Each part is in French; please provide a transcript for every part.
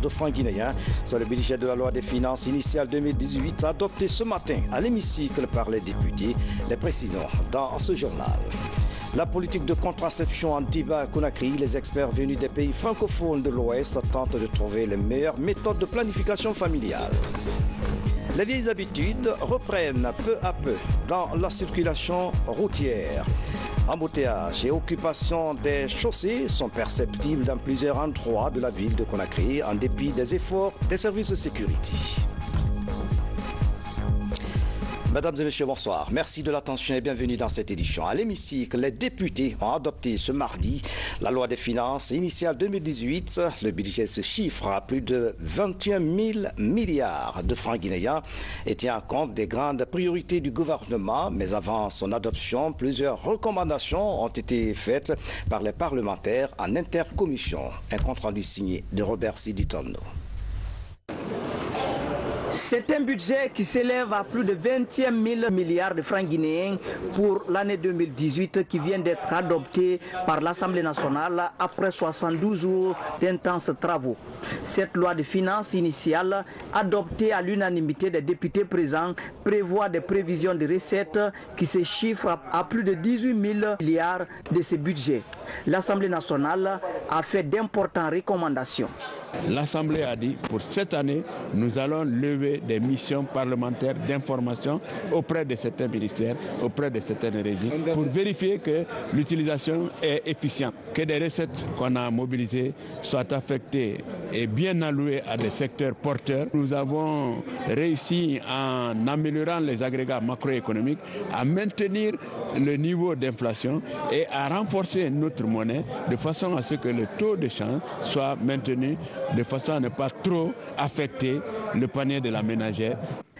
de francs guinéens. C'est le budget de la loi des finances initiale 2018 adopté ce matin à l'hémicycle par les députés. Les précisions dans ce journal. La politique de contraception en débat à Conakry, les experts venus des pays francophones de l'Ouest tentent de trouver les meilleures méthodes de planification familiale. Les vieilles habitudes reprennent peu à peu dans la circulation routière. Embouteillages et occupation des chaussées sont perceptibles dans plusieurs endroits de la ville de Conakry en dépit des efforts des services de sécurité. Mesdames et messieurs, bonsoir. Merci de l'attention et bienvenue dans cette édition. À l'hémicycle, les députés ont adopté ce mardi la loi des finances initiale 2018. Le budget se chiffre à plus de 21 000 milliards de francs guinéens et tient compte des grandes priorités du gouvernement. Mais avant son adoption, plusieurs recommandations ont été faites par les parlementaires en intercommission. Un compte-rendu signé de Robert Siditorno. C'est un budget qui s'élève à plus de 21 000 milliards de francs guinéens pour l'année 2018 qui vient d'être adopté par l'Assemblée nationale après 72 jours d'intenses travaux. Cette loi de finances initiale, adoptée à l'unanimité des députés présents, prévoit des prévisions de recettes qui se chiffrent à plus de 18 000 milliards de ce budget. L'Assemblée nationale a fait d'importantes recommandations. L'Assemblée a dit, pour cette année, nous allons lever des missions parlementaires d'information auprès de certains ministères, auprès de certaines régies, pour vérifier que l'utilisation est efficiente, que les recettes qu'on a mobilisées soient affectées et bien allouées à des secteurs porteurs. Nous avons réussi, en améliorant les agrégats macroéconomiques, à maintenir le niveau d'inflation et à renforcer notre monnaie de façon à ce que le taux de change soit maintenu, de façon à ne pas trop affecter le panier de la ménagère.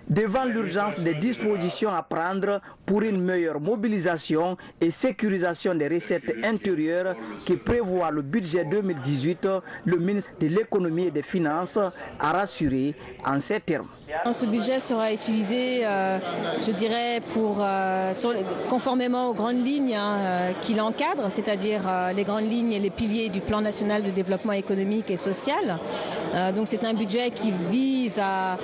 Devant l'urgence des dispositions à prendre pour une meilleure mobilisation et sécurisation des recettes intérieures qui prévoit le budget 2018, le ministre de l'économie et des finances a rassuré en ces termes. Ce budget sera utilisé, je dirais, conformément aux grandes lignes qui l'encadrent, c'est-à-dire les grandes lignes et les piliers du plan national de développement économique et social. Donc c'est un budget qui vise à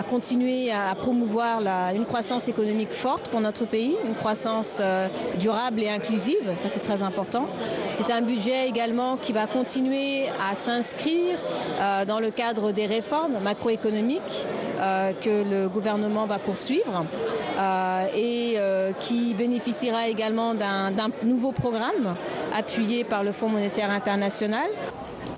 continuer à promouvoir une croissance économique forte pour notre pays, une croissance durable et inclusive, ça c'est très important. C'est un budget également qui va continuer à s'inscrire dans le cadre des réformes macroéconomiques que le gouvernement va poursuivre et qui bénéficiera également d'un nouveau programme appuyé par le Fonds monétaire international.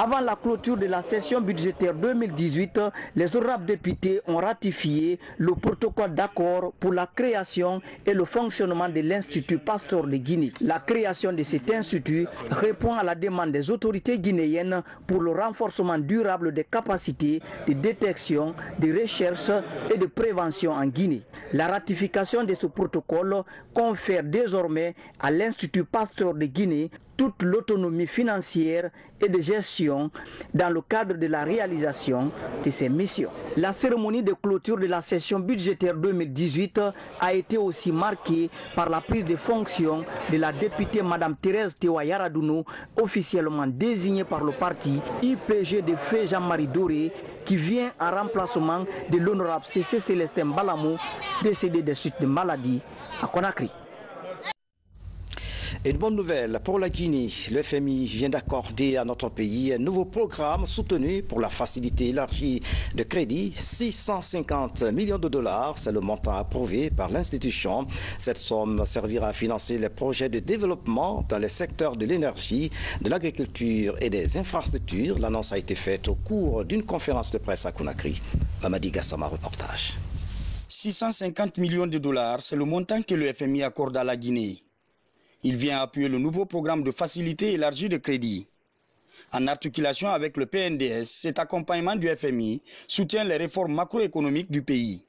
Avant la clôture de la session budgétaire 2018, les honorables députés ont ratifié le protocole d'accord pour la création et le fonctionnement de l'Institut Pasteur de Guinée. La création de cet institut répond à la demande des autorités guinéennes pour le renforcement durable des capacités de détection, de recherche et de prévention en Guinée. La ratification de ce protocole confère désormais à l'Institut Pasteur de Guinée toute l'autonomie financière et de gestion dans le cadre de la réalisation de ses missions. La cérémonie de clôture de la session budgétaire 2018 a été aussi marquée par la prise de fonction de la députée Mme Thérèse Tewa Yaradounou, officiellement désignée par le parti IPG de feu Jean-Marie Doré, qui vient en remplacement de l'honorable C.C. Célestin Balamou, décédé des suites de maladie à Conakry. Une bonne nouvelle pour la Guinée. Le FMI vient d'accorder à notre pays un nouveau programme soutenu pour la facilité élargie de crédit, 650 millions de dollars. C'est le montant approuvé par l'institution. Cette somme servira à financer les projets de développement dans les secteurs de l'énergie, de l'agriculture et des infrastructures. L'annonce a été faite au cours d'une conférence de presse à Conakry. Mamadi Gassama, reportage. 650 millions de dollars, c'est le montant que le FMI accorde à la Guinée. Il vient appuyer le nouveau programme de facilité élargie de crédit. En articulation avec le PNDS, cet accompagnement du FMI soutient les réformes macroéconomiques du pays.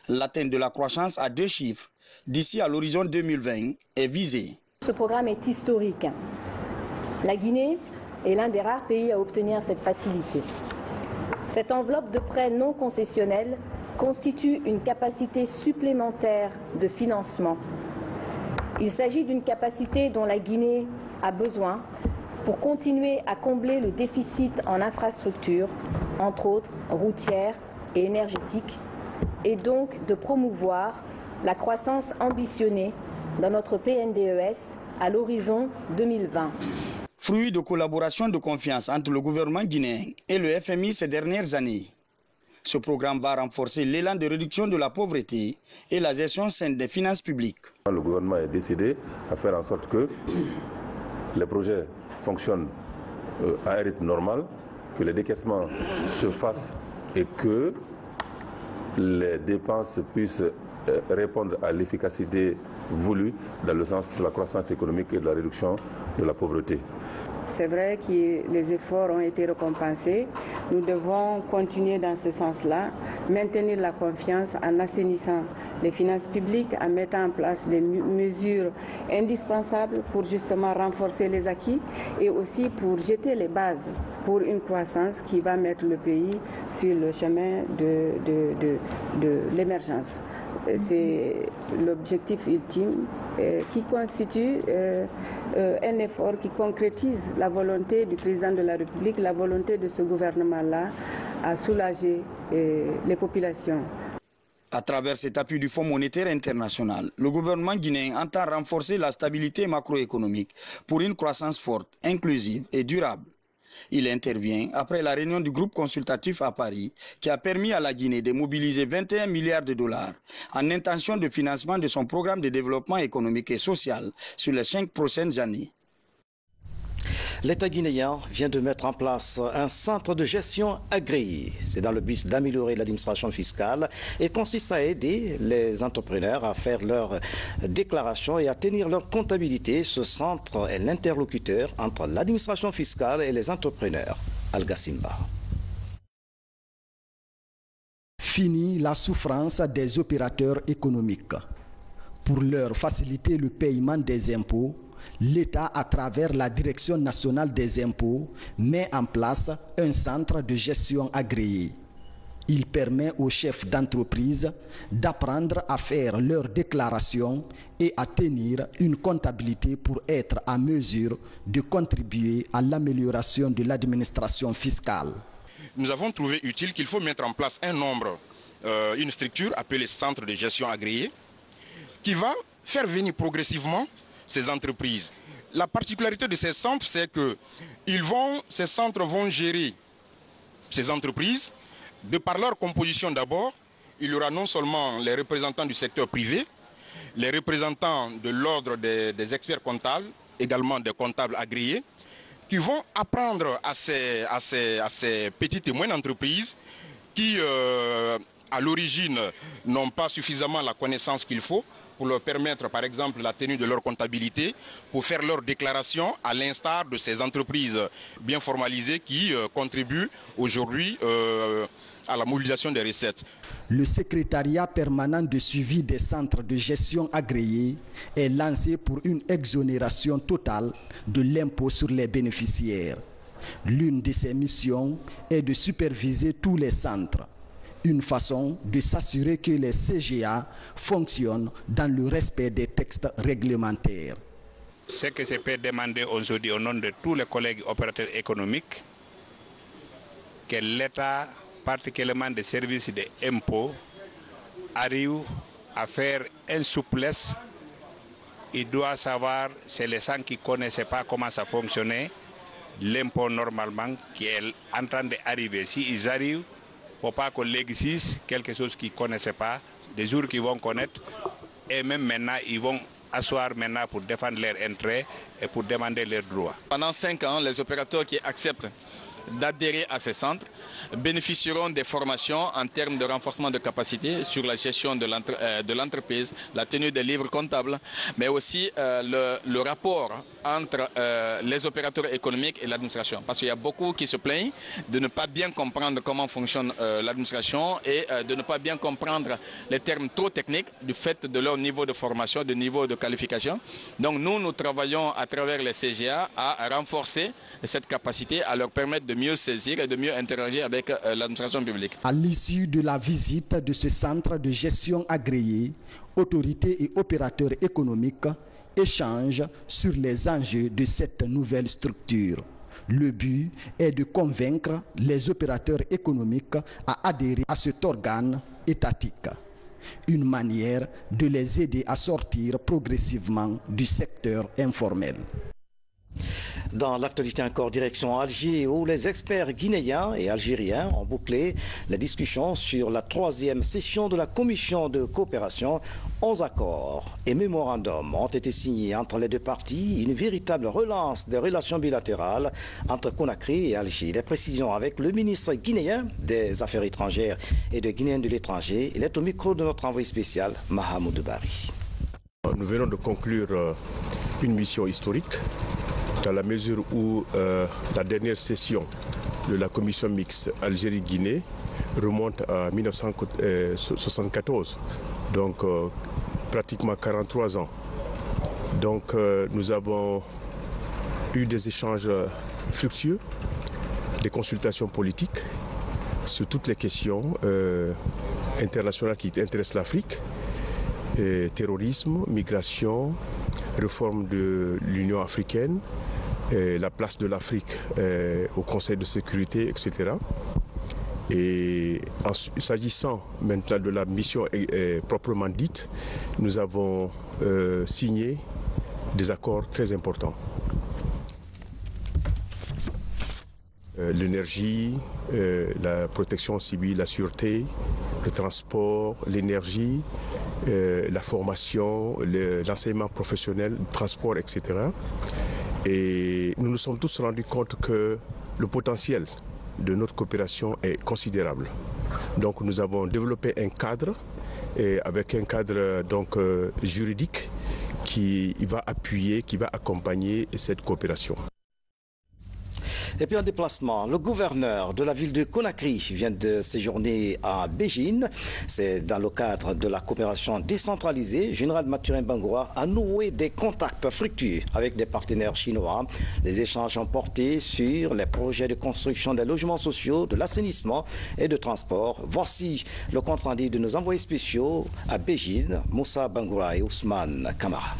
L'atteinte de la croissance à 2 chiffres d'ici à l'horizon 2020 est visée. Ce programme est historique. La Guinée est l'un des rares pays à obtenir cette facilité. Cette enveloppe de prêts non concessionnels constitue une capacité supplémentaire de financement. Il s'agit d'une capacité dont la Guinée a besoin pour continuer à combler le déficit en infrastructures entre autres routières et énergétiques, et donc de promouvoir la croissance ambitionnée dans notre PNDES à l'horizon 2020. Fruit de collaboration de confiance entre le gouvernement guinéen et le FMI ces dernières années. Ce programme va renforcer l'élan de réduction de la pauvreté et la gestion saine des finances publiques. Le gouvernement est décidé à faire en sorte que les projets fonctionnent à un rythme normal, que les décaissements se fassent et que les dépenses puissent répondre à l'efficacité voulue dans le sens de la croissance économique et de la réduction de la pauvreté. C'est vrai que les efforts ont été récompensés. Nous devons continuer dans ce sens-là, maintenir la confiance en assainissant les finances publiques, en mettant en place des mesures indispensables pour justement renforcer les acquis et aussi pour jeter les bases pour une croissance qui va mettre le pays sur le chemin de l'émergence. C'est l'objectif ultime qui constitue un effort qui concrétise la volonté du président de la République, la volonté de ce gouvernement-là à soulager les populations. À travers cet appui du Fonds monétaire international, le gouvernement guinéen entend renforcer la stabilité macroéconomique pour une croissance forte, inclusive et durable. Il intervient après la réunion du groupe consultatif à Paris qui a permis à la Guinée de mobiliser 21 milliards de dollars en intention de financement de son programme de développement économique et social sur les 5 prochaines années. L'État guinéen vient de mettre en place un centre de gestion agréé. C'est dans le but d'améliorer l'administration fiscale et consiste à aider les entrepreneurs à faire leurs déclarations et à tenir leur comptabilité. Ce centre est l'interlocuteur entre l'administration fiscale et les entrepreneurs. Al-Gassimba. Fini la souffrance des opérateurs économiques. Pour leur faciliter le paiement des impôts, l'État, à travers la Direction nationale des impôts, met en place un centre de gestion agréé. Il permet aux chefs d'entreprise d'apprendre à faire leurs déclarations et à tenir une comptabilité pour être en mesure de contribuer à l'amélioration de l'administration fiscale. Nous avons trouvé utile qu'il faut mettre en place une structure appelée centre de gestion agréé qui va faire venir progressivement ces entreprises. La particularité de ces centres, c'est que ces centres vont gérer ces entreprises. De par leur composition d'abord, il y aura non seulement les représentants du secteur privé, les représentants de l'ordre des experts comptables, également des comptables agréés, qui vont apprendre à ces petites et moyennes entreprises qui, à l'origine, n'ont pas suffisamment la connaissance qu'il faut pour leur permettre, par exemple, la tenue de leur comptabilité, pour faire leur déclaration, à l'instar de ces entreprises bien formalisées qui contribuent aujourd'hui à la mobilisation des recettes. Le secrétariat permanent de suivi des centres de gestion agréés est lancé pour une exonération totale de l'impôt sur les bénéficiaires. L'une de ses missions est de superviser tous les centres. Une façon de s'assurer que les CGA fonctionnent dans le respect des textes réglementaires. Ce que je peux demander aujourd'hui au nom de tous les collègues opérateurs économiques, que l'État, particulièrement des services d'impôts, arrive à faire une souplesse. Il doit savoir, c'est les gens qui ne connaissaient pas comment ça fonctionnait, l'impôt normalement qui est en train d'arriver. S'ils arrivent, il ne faut pas qu'on l'exige quelque chose qu'ils ne connaissaient pas, des jours qu'ils vont connaître, et même maintenant, ils vont asseoir maintenant pour défendre leurs intérêts et pour demander leurs droits. Pendant 5 ans, les opérateurs qui acceptent d'adhérer à ces centres bénéficieront des formations en termes de renforcement de capacité sur la gestion de l'entreprise, la tenue des livres comptables, mais aussi le rapport entre les opérateurs économiques et l'administration. Parce qu'il y a beaucoup qui se plaignent de ne pas bien comprendre comment fonctionne l'administration et de ne pas bien comprendre les termes trop techniques du fait de leur niveau de formation, de niveau de qualification. Donc nous travaillons à travers les CGA à renforcer cette capacité, à leur permettre de mieux saisir et de mieux interagir avec l'administration publique. À l'issue de la visite de ce centre de gestion agréé, autorités et opérateurs économiques échangent sur les enjeux de cette nouvelle structure. Le but est de convaincre les opérateurs économiques à adhérer à cet organe étatique. Une manière de les aider à sortir progressivement du secteur informel. Dans l'actualité encore, direction Alger, où les experts guinéens et algériens ont bouclé les discussions sur la 3e session de la commission de coopération. 11 accords et mémorandums ont été signés entre les deux parties, une véritable relance des relations bilatérales entre Conakry et Alger. Les précisions avec le ministre guinéen des Affaires étrangères et de Guinéens de l'étranger. Il est au micro de notre envoyé spécial, Mahamoud Bari. Nous venons de conclure une mission historique dans la mesure où la dernière session de la commission mixte Algérie-Guinée remonte à 1974, donc pratiquement 43 ans. Donc nous avons eu des échanges fructueux, des consultations politiques sur toutes les questions internationales qui intéressent l'Afrique, terrorisme, migration, réforme de l'Union africaine, la place de l'Afrique au Conseil de sécurité, etc. Et s'agissant maintenant de la mission proprement dite, nous avons signé des accords très importants. L'énergie, la protection civile, la sûreté, le transport, l'énergie, la formation, l'enseignement professionnel, le transport, etc. Et nous nous sommes tous rendus compte que le potentiel de notre coopération est considérable. Donc nous avons développé un cadre, avec un cadre donc, juridique qui va appuyer, qui va accompagner cette coopération. Et puis en déplacement, le gouverneur de la ville de Conakry vient de séjourner à Beijing. C'est dans le cadre de la coopération décentralisée. Général Mathurin Bangoura a noué des contacts fructueux avec des partenaires chinois. Les échanges ont porté sur les projets de construction des logements sociaux, de l'assainissement et de transport. Voici le compte rendu de nos envoyés spéciaux à Beijing, Moussa Bangoura et Ousmane Kamara.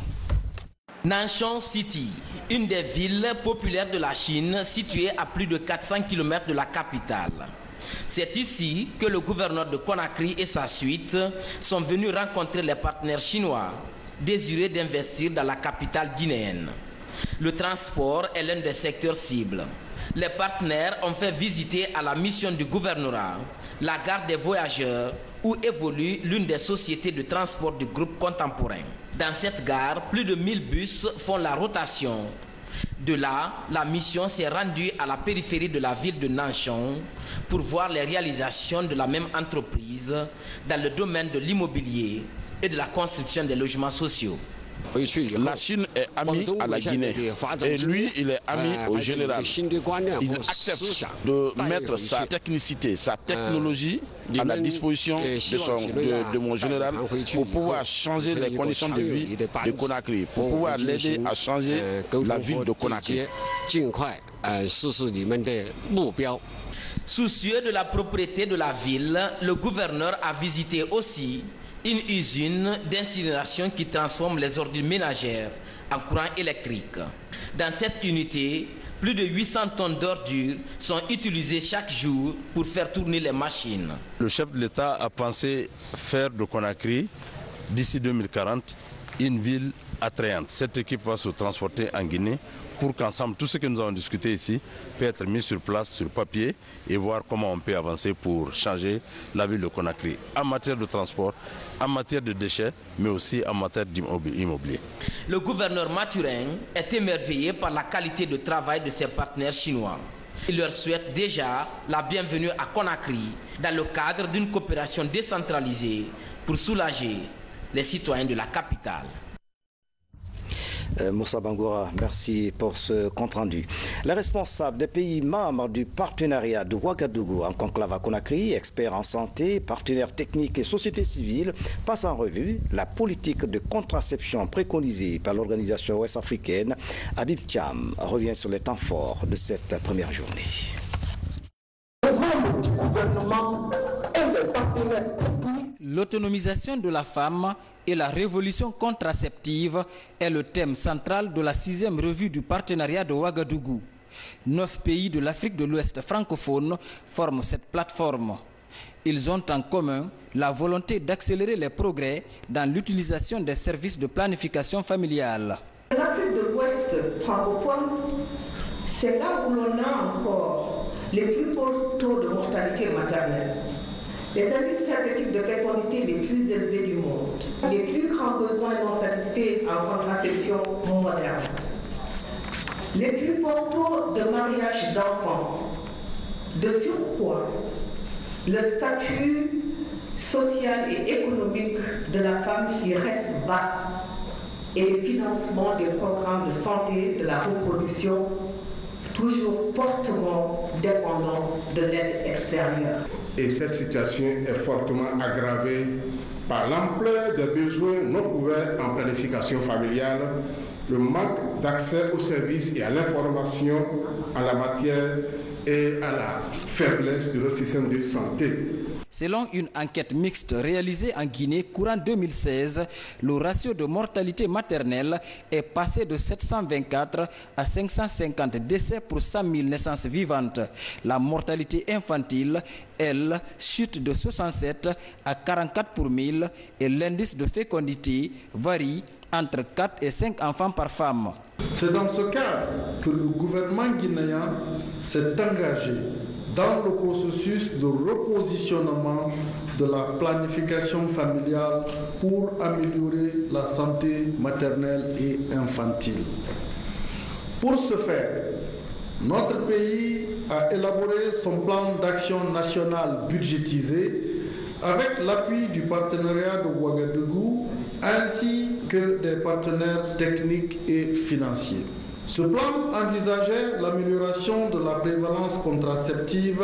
Nanchong City, une des villes populaires de la Chine située à plus de 400 km de la capitale. C'est ici que le gouverneur de Conakry et sa suite sont venus rencontrer les partenaires chinois désireux d'investir dans la capitale guinéenne. Le transport est l'un des secteurs cibles. Les partenaires ont fait visiter à la mission du gouvernorat la gare des voyageurs où évolue l'une des sociétés de transport du groupe Contemporain. Dans cette gare, plus de 1000 bus font la rotation. De là, la mission s'est rendue à la périphérie de la ville de Nanchong pour voir les réalisations de la même entreprise dans le domaine de l'immobilier et de la construction des logements sociaux. La Chine est amie à la Guinée et lui, il est ami au général. Il accepte de mettre sa technicité, sa technologie à la disposition de mon général pour pouvoir changer les conditions de vie de Conakry, pour pouvoir l'aider à changer la ville de Conakry. Soucieux de la propriété de la ville, le gouverneur a visité aussi une usine d'incinération qui transforme les ordures ménagères en courant électrique. Dans cette unité, plus de 800 tonnes d'ordures sont utilisées chaque jour pour faire tourner les machines. Le chef de l'État a pensé faire de Conakry, d'ici 2040, une ville attrayante. Cette équipe va se transporter en Guinée pour qu'ensemble, tout ce que nous avons discuté ici peut être mis sur place, sur papier, et voir comment on peut avancer pour changer la ville de Conakry en matière de transport, en matière de déchets, mais aussi en matière d'immobilier. Le gouverneur Mathurin est émerveillé par la qualité de travail de ses partenaires chinois. Il leur souhaite déjà la bienvenue à Conakry dans le cadre d'une coopération décentralisée pour soulager les citoyens de la capitale. Moussa Bangoura, merci pour ce compte-rendu. Les responsables des pays membres du partenariat de Ouagadougou en conclave à Conakry, experts en santé, partenaires techniques et société civile, passent en revue la politique de contraception préconisée par l'organisation ouest-africaine. Habib Thiam revient sur les temps forts de cette première journée. Les membres du gouvernement et les partenaires techniques. L'autonomisation de la femme et la révolution contraceptive est le thème central de la 6e revue du partenariat de Ouagadougou. 9 pays de l'Afrique de l'Ouest francophone forment cette plateforme. Ils ont en commun la volonté d'accélérer les progrès dans l'utilisation des services de planification familiale. L'Afrique de l'Ouest francophone, c'est là où l'on a encore les plus forts taux de mortalité maternelle, les indices synthétiques de fécondité les plus élevés du monde, les plus grands besoins non satisfaits en contraception moderne, les plus forts taux de mariage d'enfants. De surcroît, le statut social et économique de la femme y reste bas et les financements des programmes de santé de la reproduction toujours fortement dépendants de l'aide extérieure. Et cette situation est fortement aggravée par l'ampleur des besoins non couverts en planification familiale, le manque d'accès aux services et à l'information en la matière et à la faiblesse de notre système de santé. Selon une enquête mixte réalisée en Guinée courant 2016, le ratio de mortalité maternelle est passé de 724 à 550 décès pour 100 000 naissances vivantes. La mortalité infantile, elle, chute de 67 à 44 pour 1000 et l'indice de fécondité varie entre 4 et 5 enfants par femme. C'est dans ce cadre que le gouvernement guinéen s'est engagé dans le processus de repositionnement de la planification familiale pour améliorer la santé maternelle et infantile. Pour ce faire, notre pays a élaboré son plan d'action national budgétisé avec l'appui du partenariat de Ouagadougou ainsi que des partenaires techniques et financiers. Ce plan envisageait l'amélioration de la prévalence contraceptive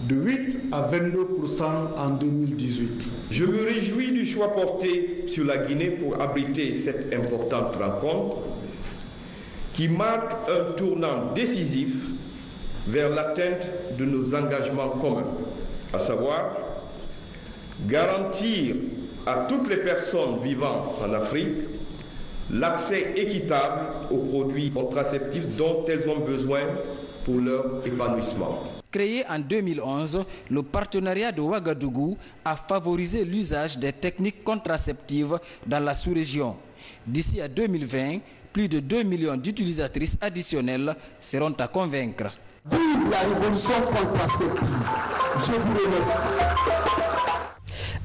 de 8 à 22% en 2018. Je me réjouis du choix porté sur la Guinée pour abriter cette importante rencontre qui marque un tournant décisif vers l'atteinte de nos engagements communs, à savoir garantir à toutes les personnes vivant en Afrique l'accès équitable aux produits contraceptifs dont elles ont besoin pour leur épanouissement. Créé en 2011, le partenariat de Ouagadougou a favorisé l'usage des techniques contraceptives dans la sous-région. D'ici à 2020, plus de 2 millions d'utilisatrices additionnelles seront à convaincre. Vive la révolution contraceptive. Je vous remercie.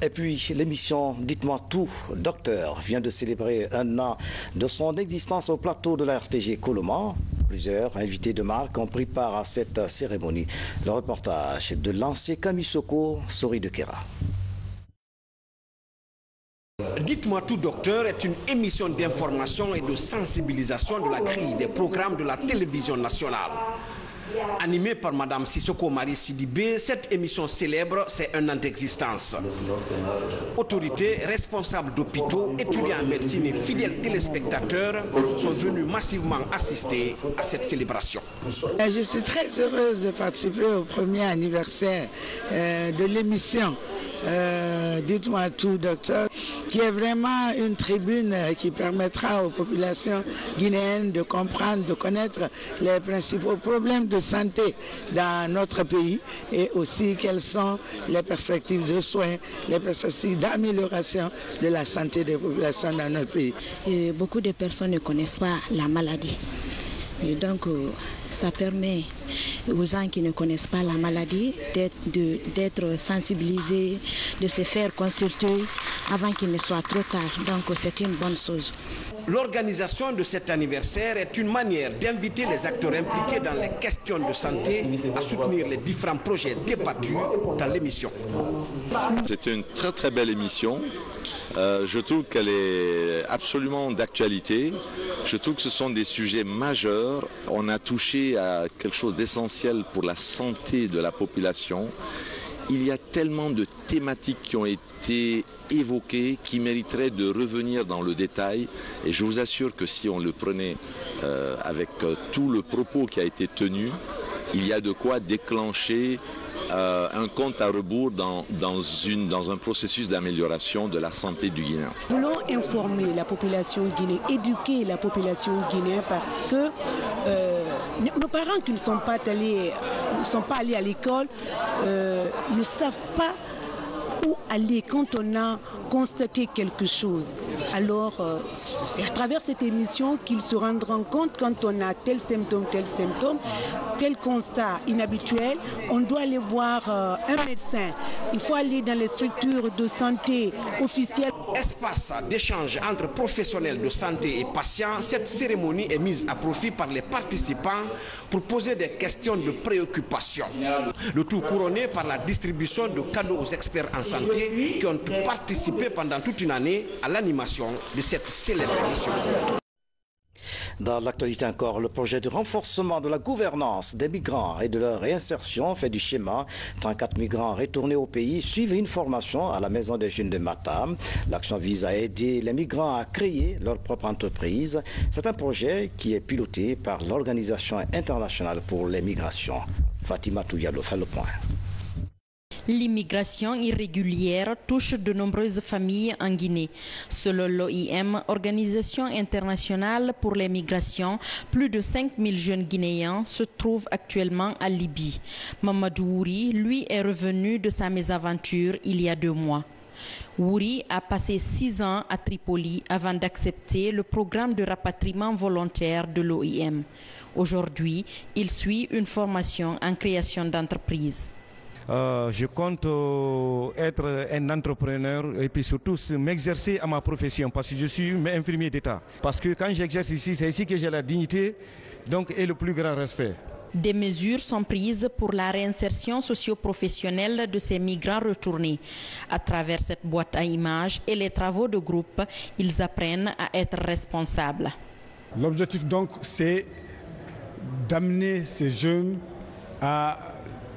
Et puis, l'émission Dites-moi tout, docteur, vient de célébrer 1 an de son existence au plateau de la RTG Colomans. Plusieurs invités de marque ont pris part à cette cérémonie. Le reportage de l'ancien Kamisoko, Sori de Kera. Dites-moi tout, docteur est une émission d'information et de sensibilisation de la grille des programmes de la télévision nationale. Animée par Madame Sissoko Marie Sidibé, cette émission célèbre ses 1 an d'existence. Autorités, responsables d'hôpitaux, étudiants en médecine et fidèles téléspectateurs sont venus massivement assister à cette célébration. Je suis très heureuse de participer au premier anniversaire de l'émission Dites-moi tout, docteur, qui est vraiment une tribune qui permettra aux populations guinéennes de comprendre, de connaître les principaux problèmes de santé dans notre pays et aussi quelles sont les perspectives de soins, les perspectives d'amélioration de la santé des populations dans notre pays. Et beaucoup de personnes ne connaissent pas la maladie. Et donc, ça permet aux gens qui ne connaissent pas la maladie d'être sensibilisés, de se faire consulter avant qu'il ne soit trop tard. Donc, c'est une bonne chose. L'organisation de cet anniversaire est une manière d'inviter les acteurs impliqués dans les questions de santé à soutenir les différents projets débattus dans l'émission. C'était une très très belle émission. Je trouve qu'elle est absolument d'actualité. Je trouve que ce sont des sujets majeurs. On a touché à quelque chose d'essentiel pour la santé de la population. Il y a tellement de thématiques qui ont été évoquées qui mériteraient de revenir dans le détail. Et je vous assure que si on le prenait avec tout le propos qui a été tenu, il y a de quoi déclencher un compte à rebours dans un processus d'amélioration de la santé du Guinéen. Nous voulons informer la population guinéenne, éduquer la population guinéenne parce que Nos parents qui ne sont pas allés à l'école ne savent pas où aller quand on a constaté quelque chose. Alors, c'est à travers cette émission qu'ils se rendront compte quand on a tel symptôme, tel constat inhabituel, on doit aller voir un médecin. Il faut aller dans les structures de santé officielles. Espace d'échange entre professionnels de santé et patients, cette cérémonie est mise à profit par les participants pour poser des questions de préoccupation. Le tout couronné par la distribution de cadeaux aux experts en santé qui ont participé pendant toute une année à l'animation de cette célèbre émission. Dans l'actualité encore, le projet de renforcement de la gouvernance des migrants et de leur réinsertion fait du schéma. 34 migrants retournés au pays suivent une formation à la Maison des Jeunes de Matam. L'action vise à aider les migrants à créer leur propre entreprise. C'est un projet qui est piloté par l'Organisation internationale pour les migrations. Fatima Touyalo fait le point. L'immigration irrégulière touche de nombreuses familles en Guinée. Selon l'OIM, Organisation internationale pour les migrations, plus de 5000 jeunes Guinéens se trouvent actuellement à Libye. Mamadou Wouri, lui, est revenu de sa mésaventure il y a 2 mois. Wouri a passé 6 ans à Tripoli avant d'accepter le programme de rapatriement volontaire de l'OIM. Aujourd'hui, il suit une formation en création d'entreprise. Je compte être un entrepreneur et puis surtout m'exercer à ma profession parce que je suis infirmier d'État. Parce que quand j'exerce ici, c'est ici que j'ai la dignité donc, et le plus grand respect. Des mesures sont prises pour la réinsertion socio-professionnelle de ces migrants retournés. À travers cette boîte à images et les travaux de groupe, ils apprennent à être responsables. L'objectif donc, c'est d'amener ces jeunes à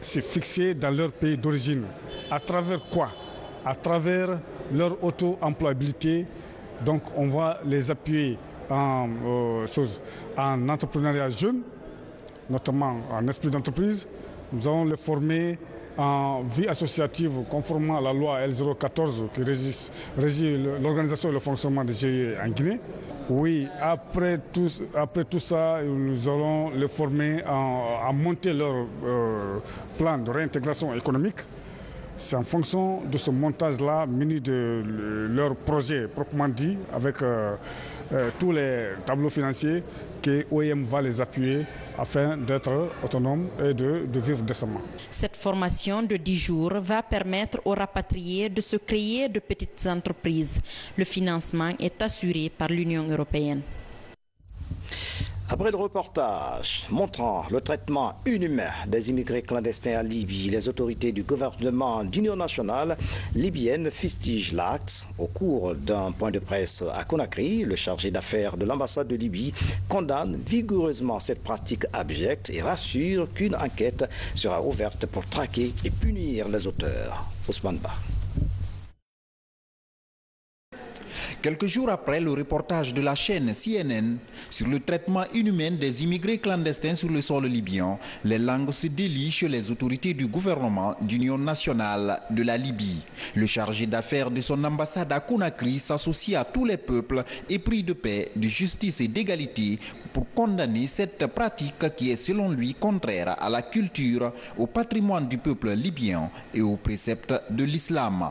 se fixer dans leur pays d'origine. À travers quoi? À travers leur auto-employabilité. Donc on va les appuyer en entrepreneuriat jeune, notamment en esprit d'entreprise. Nous allons les former en vie associative conformément à la loi L014 qui régit l'organisation et le fonctionnement des GIE en Guinée. Oui, après tout ça, nous allons les former à monter leur plan de réintégration économique. C'est en fonction de ce montage-là, muni de leur projet proprement dit, avec tous les tableaux financiers, que OIM va les appuyer afin d'être autonomes et de vivre décemment. Cette formation de 10 jours va permettre aux rapatriés de se créer de petites entreprises. Le financement est assuré par l'Union européenne. Après le reportage montrant le traitement inhumain des immigrés clandestins à Libye, les autorités du gouvernement d'union nationale libyenne fustigent l'acte. Au cours d'un point de presse à Conakry, le chargé d'affaires de l'ambassade de Libye condamne vigoureusement cette pratique abjecte et rassure qu'une enquête sera ouverte pour traquer et punir les auteurs. Ousmane Ba. Quelques jours après le reportage de la chaîne CNN sur le traitement inhumain des immigrés clandestins sur le sol libyen, les langues se délient chez les autorités du gouvernement d'union nationale de la Libye. Le chargé d'affaires de son ambassade à Conakry s'associe à tous les peuples épris de paix, de justice et d'égalité pour condamner cette pratique qui est selon lui contraire à la culture, au patrimoine du peuple libyen et aux préceptes de l'islam.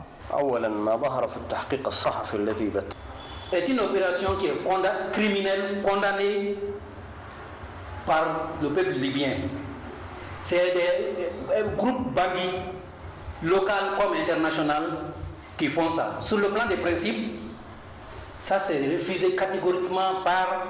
C'est une opération qui est criminelle, condamnée par le peuple libyen. C'est des groupes bandits, locaux comme internationaux, qui font ça. Sur le plan des principes, ça c'est refusé catégoriquement par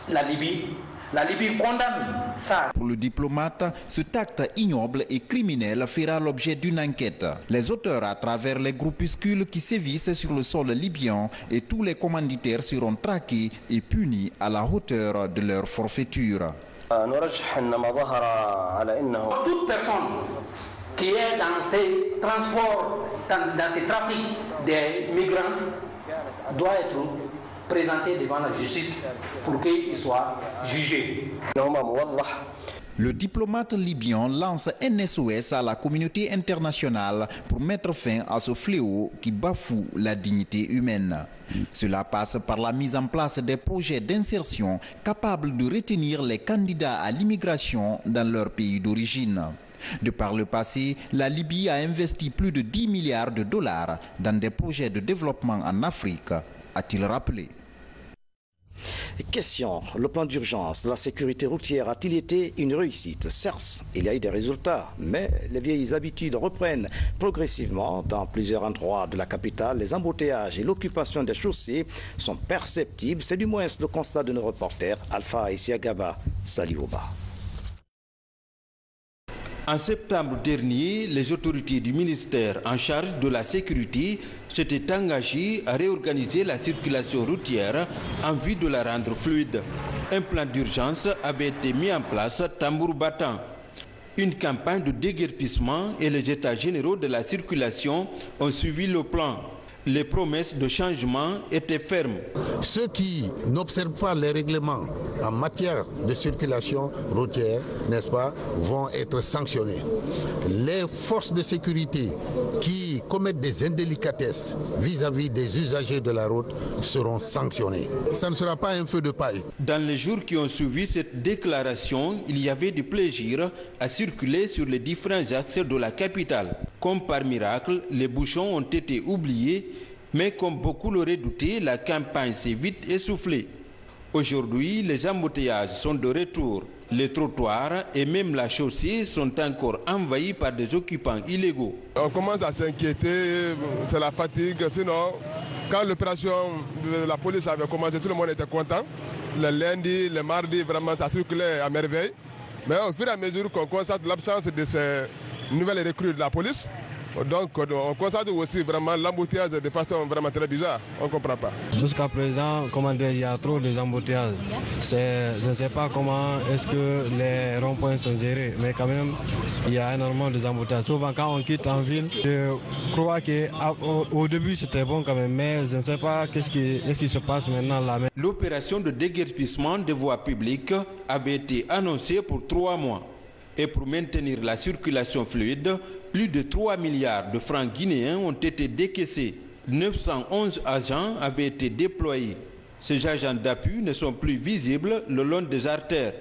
la Libye. La Libye condamne ça. Pour le diplomate, cet acte ignoble et criminel fera l'objet d'une enquête. Les auteurs, à travers les groupuscules qui sévissent sur le sol libyen, et tous les commanditaires seront traqués et punis à la hauteur de leur forfaiture. Toute personne qui est dans ces transports, dans ces trafics des migrants, doit être présenté devant la justice pour qu'il soit jugé. Le diplomate libyen lance un SOS à la communauté internationale pour mettre fin à ce fléau qui bafoue la dignité humaine. Cela passe par la mise en place des projets d'insertion capables de retenir les candidats à l'immigration dans leur pays d'origine. De par le passé, la Libye a investi plus de 10 milliards de dollars dans des projets de développement en Afrique, a-t-il rappelé. Question, le plan d'urgence de la sécurité routière a-t-il été une réussite? Certes, il y a eu des résultats, mais les vieilles habitudes reprennent progressivement. Dans plusieurs endroits de la capitale, les embouteillages et l'occupation des chaussées sont perceptibles. C'est du moins le constat de nos reporters Alpha et Siagaba Salioba. En septembre dernier, les autorités du ministère en charge de la sécurité s'étaient engagées à réorganiser la circulation routière en vue de la rendre fluide. Un plan d'urgence avait été mis en place tambour battant. Une campagne de déguerpissement et les états généraux de la circulation ont suivi le plan. Les promesses de changement étaient fermes. Ceux qui n'observent pas les règlements en matière de circulation routière, n'est-ce pas, vont être sanctionnés. Les forces de sécurité qui commettent des indélicatesses vis-à-vis des usagers de la route seront sanctionnés. Ça ne sera pas un feu de paille. Dans les jours qui ont suivi cette déclaration, il y avait du plaisir à circuler sur les différents axes de la capitale. Comme par miracle, les bouchons ont été oubliés, mais comme beaucoup l'auraient douté, la campagne s'est vite essoufflée. Aujourd'hui, les embouteillages sont de retour. Les trottoirs et même la chaussée sont encore envahis par des occupants illégaux. On commence à s'inquiéter, c'est la fatigue. Sinon, quand l'opération de la police avait commencé, tout le monde était content. Le lundi, le mardi, vraiment, ça circulait à merveille. Mais au fur et à mesure qu'on constate l'absence de ces nouvelles recrues de la police, donc on constate aussi vraiment l'embouteillage de façon vraiment très bizarre, on ne comprend pas. Jusqu'à présent, il y a trop d'embouteillages. Je ne sais pas comment est-ce que les ronds-points sont gérés, mais quand même, il y a énormément d'embouteillages. Souvent quand on quitte en ville, je crois qu'au début c'était bon quand même, mais je ne sais pas qu'est-ce qui se passe maintenant là. L'opération de déguerpissement des voies publiques avait été annoncée pour 3 mois. Et pour maintenir la circulation fluide, plus de 3 milliards de francs guinéens ont été décaissés. 911 agents avaient été déployés. Ces agents d'appui ne sont plus visibles le long des artères.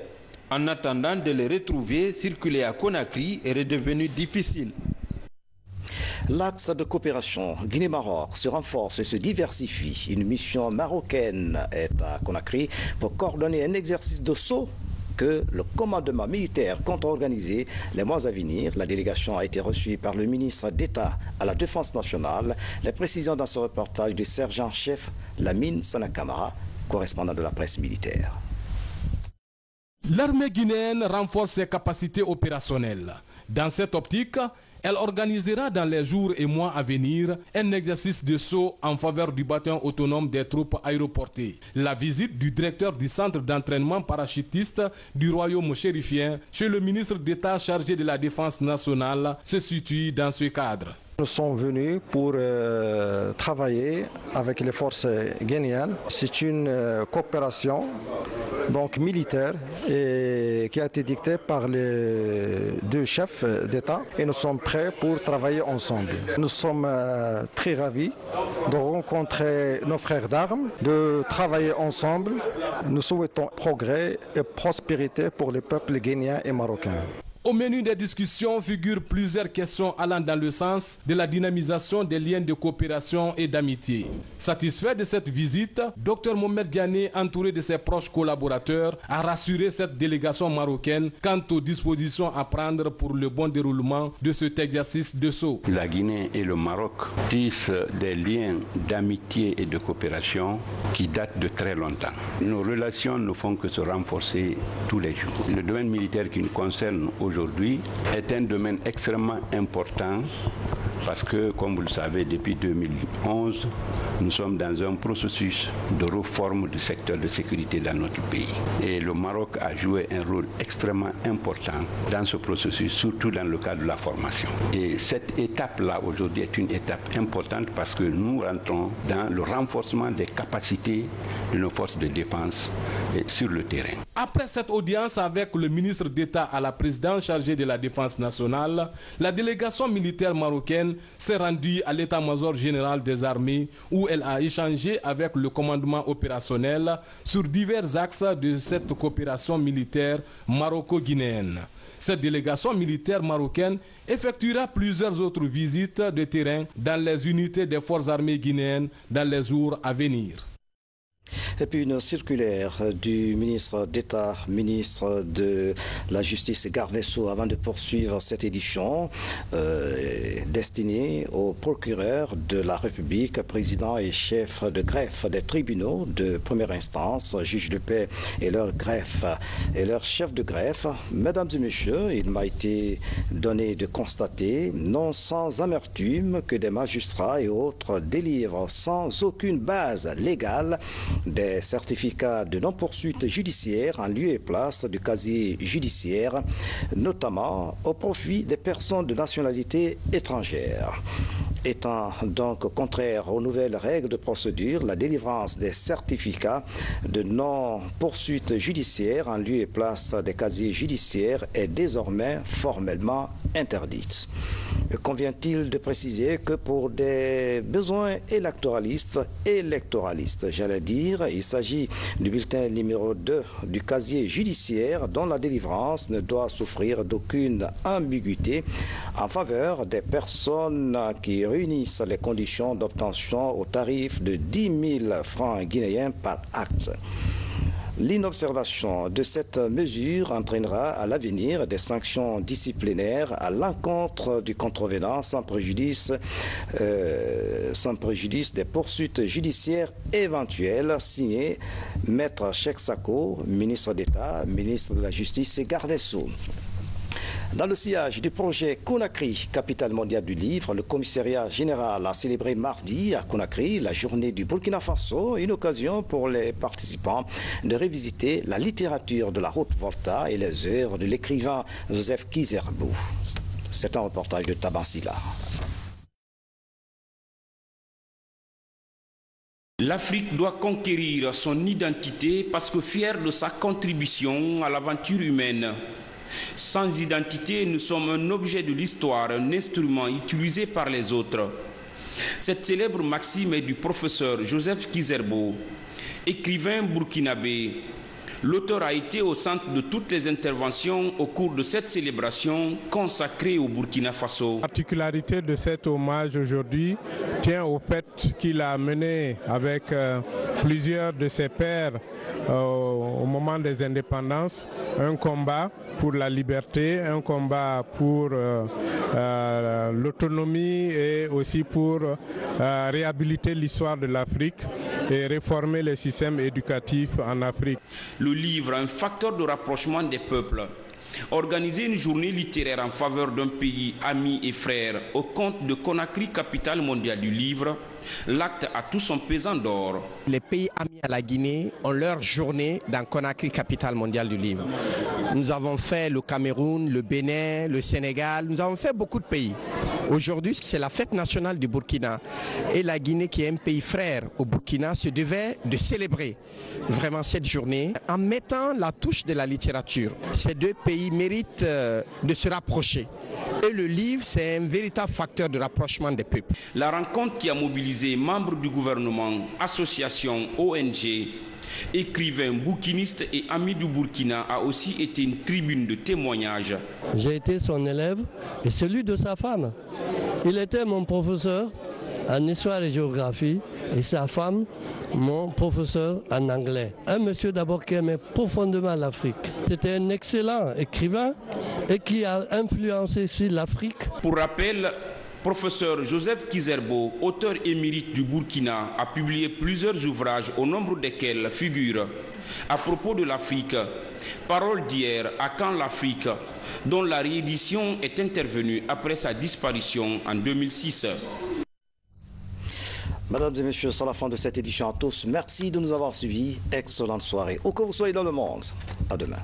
En attendant de les retrouver, circuler à Conakry est redevenu difficile. L'axe de coopération Guinée-Maroc se renforce et se diversifie. Une mission marocaine est à Conakry pour coordonner un exercice de saut que le commandement militaire compte organiser les mois à venir. La délégation a été reçue par le ministre d'État à la Défense nationale. Les précisions dans ce reportage du sergent-chef Lamine Sanakamara, correspondant de la presse militaire. L'armée guinéenne renforce ses capacités opérationnelles. Dans cette optique, elle organisera dans les jours et mois à venir un exercice de saut en faveur du bataillon autonome des troupes aéroportées. La visite du directeur du centre d'entraînement parachutiste du royaume chérifien chez le ministre d'État chargé de la Défense nationale se situe dans ce cadre. Nous sommes venus pour travailler avec les forces guinéennes. C'est une coopération donc militaire et qui a été dictée par les 2 chefs d'État et nous sommes prêts pour travailler ensemble. Nous sommes très ravis de rencontrer nos frères d'armes, de travailler ensemble. Nous souhaitons progrès et prospérité pour les peuples guinéens et marocains. Au menu des discussions figurent plusieurs questions allant dans le sens de la dynamisation des liens de coopération et d'amitié. Satisfait de cette visite, Dr Mohamed Diané, entouré de ses proches collaborateurs, a rassuré cette délégation marocaine quant aux dispositions à prendre pour le bon déroulement de cet exercice de saut. La Guinée et le Maroc tissent des liens d'amitié et de coopération qui datent de très longtemps. Nos relations ne font que se renforcer tous les jours. Le domaine militaire qui nous concerne aujourd'hui est un domaine extrêmement important Parce que, comme vous le savez, depuis 2011, nous sommes dans un processus de réforme du secteur de sécurité dans notre pays. Et le Maroc a joué un rôle extrêmement important dans ce processus, surtout dans le cadre de la formation. Et cette étape-là, aujourd'hui, est une étape importante parce que nous rentrons dans le renforcement des capacités de nos forces de défense sur le terrain. Après cette audience avec le ministre d'État à la présidence chargée de la défense nationale, la délégation militaire marocaine s'est rendue à l'état-major général des armées où elle a échangé avec le commandement opérationnel sur divers axes de cette coopération militaire maroco-guinéenne. Cette délégation militaire marocaine effectuera plusieurs autres visites de terrain dans les unités des forces armées guinéennes dans les jours à venir. Et puis une circulaire du ministre d'État, ministre de la Justice et garde des Sceaux, avant de poursuivre cette édition, destinée au procureur de la République, président et chef de greffe des tribunaux de première instance, juges de paix et leur greffe et leur chef de greffe. Mesdames et messieurs, il m'a été donné de constater, non sans amertume, que des magistrats et autres délivrent sans aucune base légale des certificats de non-poursuite judiciaire en lieu et place du casier judiciaire, notamment au profit des personnes de nationalité étrangère. Étant donc contraire aux nouvelles règles de procédure, la délivrance des certificats de non-poursuite judiciaire en lieu et place des casiers judiciaires est désormais formellement interdite. Convient-il de préciser que pour des besoins électoralistes, j'allais dire, il s'agit du bulletin numéro 2 du casier judiciaire dont la délivrance ne doit souffrir d'aucune ambiguïté en faveur des personnes qui réunissent les conditions d'obtention au tarif de 10 000 francs guinéens par acte. L'inobservation de cette mesure entraînera à l'avenir des sanctions disciplinaires à l'encontre du contrevenant sans préjudice des poursuites judiciaires éventuelles. Signé Maître Cheikh Sako, ministre d'État, ministre de la Justice et garde des Sceaux. Dans le sillage du projet Conakry, capitale mondiale du livre, le commissariat général a célébré mardi à Conakry la journée du Burkina Faso, une occasion pour les participants de revisiter la littérature de la Haute-Volta et les œuvres de l'écrivain Joseph Kizerbo. C'est un reportage de Tabansila. L'Afrique doit conquérir son identité parce que fière de sa contribution à l'aventure humaine. Sans identité, nous sommes un objet de l'histoire, un instrument utilisé par les autres. Cette célèbre maxime est du professeur Joseph Kizerbo, écrivain burkinabé. L'auteur a été au centre de toutes les interventions au cours de cette célébration consacrée au Burkina Faso. La particularité de cet hommage aujourd'hui tient au fait qu'il a mené avec plusieurs de ses pairs au moment des indépendances un combat pour la liberté, un combat pour l'autonomie et aussi pour réhabiliter l'histoire de l'Afrique et réformer les systèmes éducatifs en Afrique. Le livre, un facteur de rapprochement des peuples. Organiser une journée littéraire en faveur d'un pays ami et frère au compte de Conakry, capitale mondiale du livre, l'acte a tout son pesant d'or. Les pays amis à la Guinée ont leur journée dans Conakry, capitale mondiale du livre. Nous avons fait le Cameroun, le Bénin, le Sénégal, nous avons fait beaucoup de pays. Aujourd'hui, c'est la fête nationale du Burkina. Et la Guinée, qui est un pays frère au Burkina, se devait de célébrer vraiment cette journée en mettant la touche de la littérature. Ces deux pays méritent de se rapprocher. Et le livre, c'est un véritable facteur de rapprochement des peuples. La rencontre qui a mobilisé membres du gouvernement, associations, ONG, écrivains, bouquinistes et amis du Burkina a aussi été une tribune de témoignages. J'ai été son élève et celui de sa femme. Il était mon professeur en histoire et géographie et sa femme, mon professeur en anglais. Un monsieur d'abord qui aimait profondément l'Afrique. C'était un excellent écrivain et qui a influencé sur l'Afrique. Pour rappel, Professeur Joseph Kizerbo, auteur émérite du Burkina, a publié plusieurs ouvrages au nombre desquels figurent à propos de l'Afrique, Paroles d'hier à Quand l'Afrique, dont la réédition est intervenue après sa disparition en 2006. Mesdames et messieurs, c'est la fin de cette édition à tous. Merci de nous avoir suivis. Excellente soirée. Où que vous soyez dans le monde. À demain.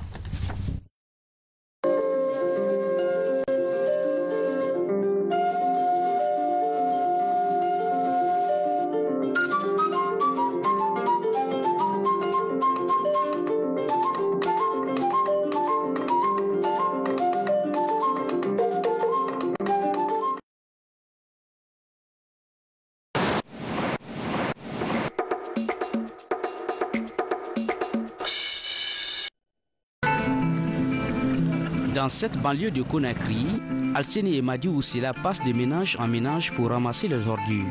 Dans cette banlieue de Conakry, Alseni et Madi Oussila passent de ménage en ménage pour ramasser les ordures.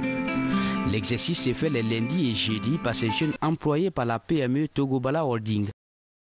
L'exercice s'est fait les lundis et jeudis par ces jeunes employés par la PME Togobala Holding.